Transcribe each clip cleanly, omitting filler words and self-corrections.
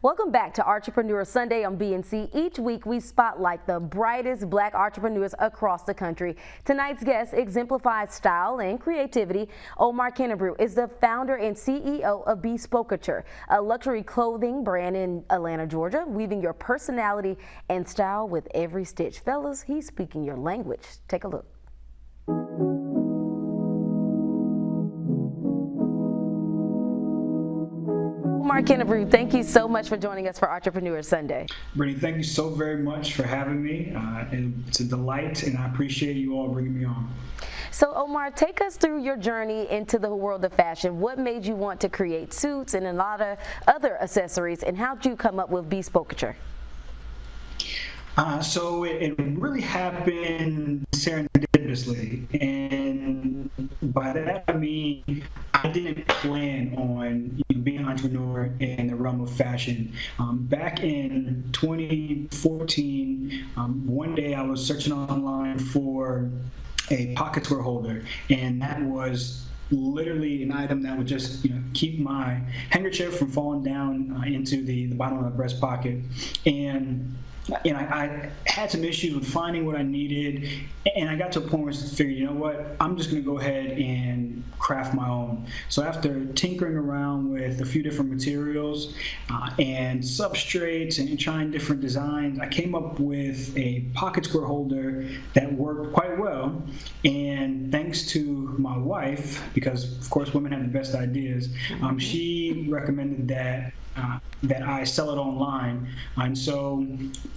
Welcome back to Entrepreneur Sunday on BNC. Each week we spotlight the brightest Black entrepreneurs across the country. Tonight's guest exemplifies style and creativity. Omar Kinnebrew is the founder and CEO of Bespoketure, a luxury clothing brand in Atlanta, Georgia, weaving your personality and style with every stitch. Fellas, he's speaking your language. Take a look. Omar Kinnebrew, thank you so much for joining us for Entrepreneur Sunday. Brittany, thank you so very much for having me. It's a delight, and I appreciate you all bringing me on. So, Omar, take us through your journey into the world of fashion. What made you want to create suits and a lot of other accessories, and how did you come up with Bespoketure? So it really happened serendipitously, and by that I mean I didn't plan on being an entrepreneur in the realm of fashion. Back in 2014, one day I was searching online for a pocket square holder, and that was literally an item that would just keep my handkerchief from falling down into the bottom of my breast pocket. And I had some issues with finding what I needed, and I got to a point where I figured, you know what, I'm just going to go ahead and craft my own. So after tinkering around with a few different materials and substrates and trying different designs, I came up with a pocket square holder that worked quite well. And thanks to my wife, because of course women have the best ideas, she recommended that I sell it online. And so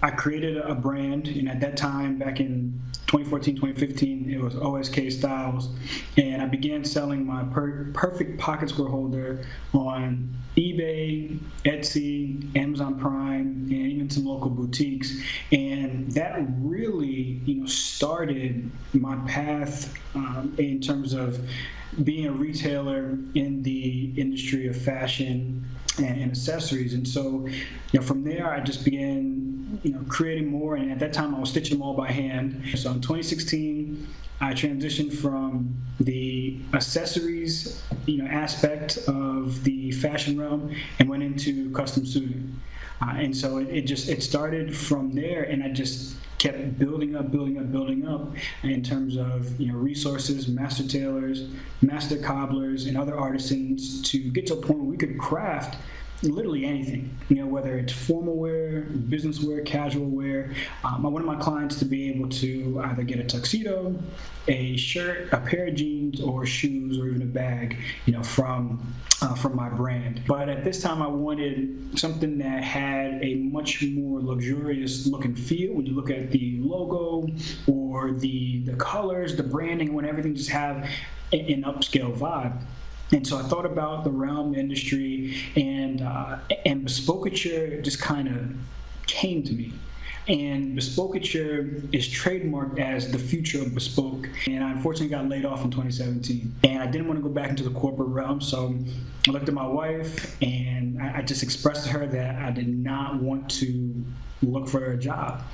I created a brand, and at that time, back in 2014, 2015, it was OSK Styles, and I began selling my perfect pocket square holder on eBay, Etsy, Amazon Prime, and even some local boutiques. And that really, started my path in terms of being a retailer in the industry of fashion and accessories. And so, from there, I just began, creating more. And at that time, I was stitching them all by hand. So in 2016, I transitioned from the accessories, aspect of the fashion realm and went into custom suiting. And so it started from there, and I just kept building up in terms of resources, master tailors, master cobblers, and other artisans to get to a point where we could craft literally anything, whether it's formal wear, business wear, casual wear. I wanted my clients to be able to either get a tuxedo, a shirt, a pair of jeans, or shoes, or even a bag, from my brand. But at this time, I wanted something that had a much more luxurious look and feel. When you look at the logo or the colors, the branding, when everything just have an upscale vibe. And so I thought about the realm industry, and Bespoketure just kind of came to me. And Bespoketure is trademarked as the future of bespoke. And I unfortunately got laid off in 2017. And I didn't want to go back into the corporate realm, so I looked at my wife, and I just expressed to her that I did not want to look for a job.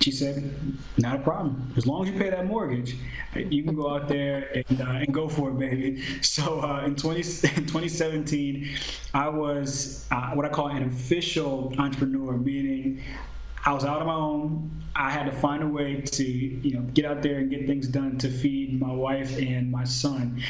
She said, not a problem. As long as you pay that mortgage, you can go out there and go for it, baby. So in 2017, I was what I call an official entrepreneur, meaning I was out on my own. I had to find a way to, get out there and get things done to feed my wife and my son.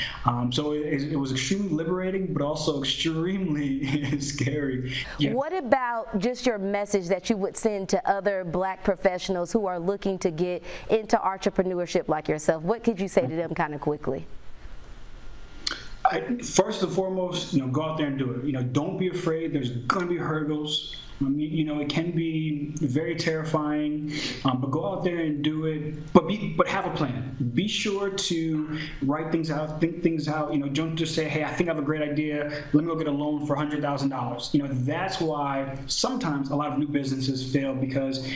So it was extremely liberating, but also extremely scary. Yeah. What about just your message that you would send to other Black professionals who are looking to get into entrepreneurship like yourself? What could you say to them kind of quickly? First and foremost, go out there and do it. Don't be afraid. There's going to be hurdles. It can be very terrifying, but go out there and do it. But have a plan. Be sure to write things out, think things out. Don't just say, "Hey, I think I have a great idea. Let me go get a loan for $100,000." That's why sometimes a lot of new businesses fail, because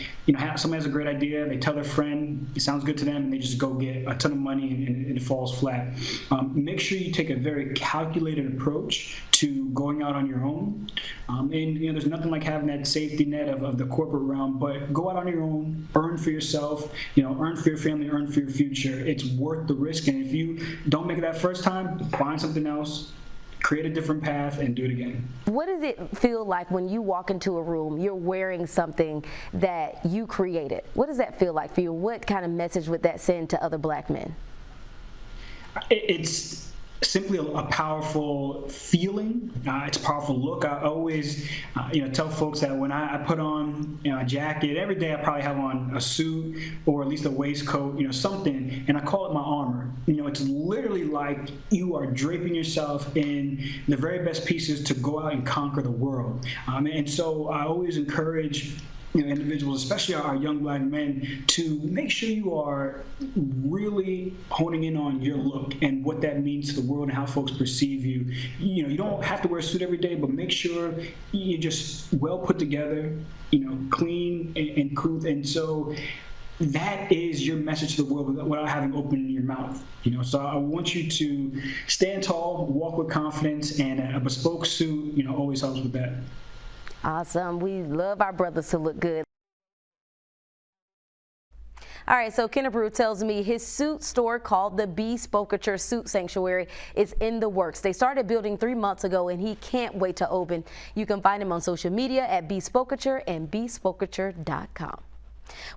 someone has a great idea, they tell their friend, it sounds good to them, and they just go get a ton of money and it falls flat. Make sure you take a very calculated approach to going out on your own. And there's nothing like having that safety net of the corporate realm, but go out on your own, earn for yourself, earn for your family, earn for your future. It's worth the risk. And if you don't make it that first time, find something else, create a different path, and do it again. What does it feel like when you walk into a room, you're wearing something that you created? What does that feel like for you? What kind of message would that send to other Black men? It's simply a powerful feeling. It's a powerful look. I always, tell folks that when I put on a jacket, every day I probably have on a suit or at least a waistcoat, something, and I call it my armor. It's literally like you are draping yourself in the very best pieces to go out and conquer the world. And so I always encourage individuals, especially our young Black men, to make sure you are really honing in on your look and what that means to the world and how folks perceive you. You don't have to wear a suit every day, but make sure you're just well put together, clean and couth. And so that is your message to the world without having opened your mouth. So I want you to stand tall, walk with confidence, and a bespoke suit, always helps with that. Awesome. We love our brothers to look good. All right, so Kinnebrew tells me his suit store called the Bespoketure Suit Sanctuary is in the works. They started building 3 months ago, and he can't wait to open. You can find him on social media at Bespoketure and bespoketure.com.